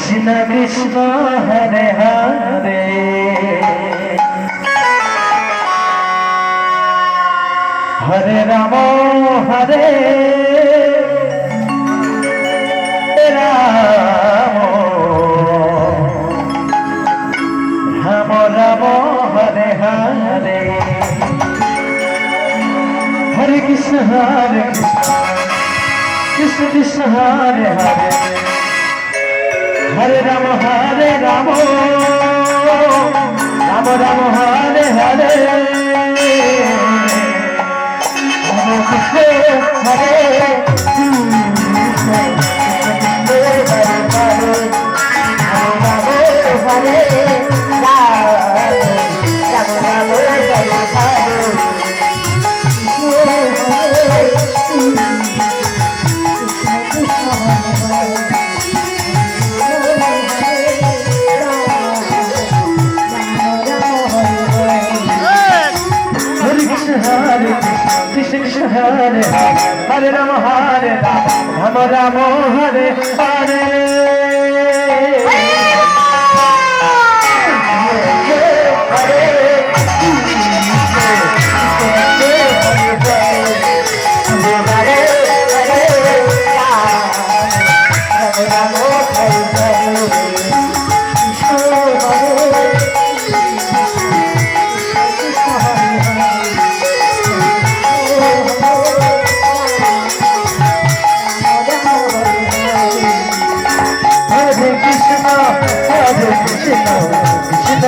Krishna Krishna Hare Hare Hare Ram Hare Ram Ram Ram Hare Hare Hare Krishna Krishna Krishna Hare Hare Hare Ram Ram Ram Hare Hare Hare Hare Ram Ram Ram Hare Hare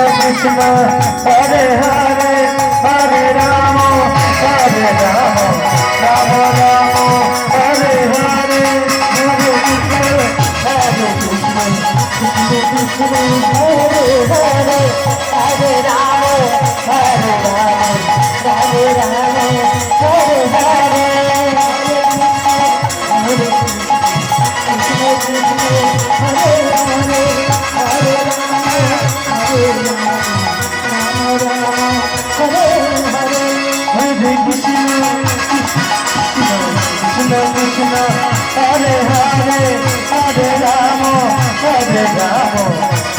Krishna Hare Hare Hare Ram Ram Ram Ram Hare Hare Hare Krishna Hare Hare Hare Ram Hare Ram Hare Hare Krishna Hare Hare Hare Ram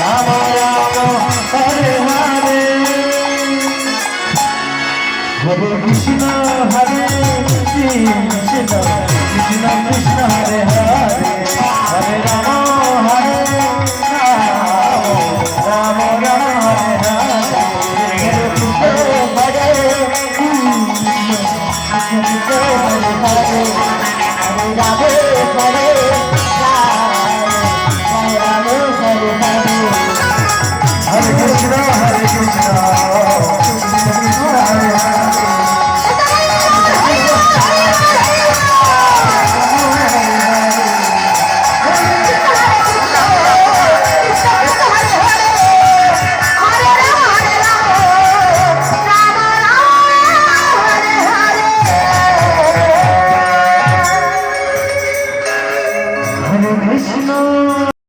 Ram Ram Hare Hare Hare Krishna Krishna Krishna Hare Hare Hare Ram Ram Hare Hare Hare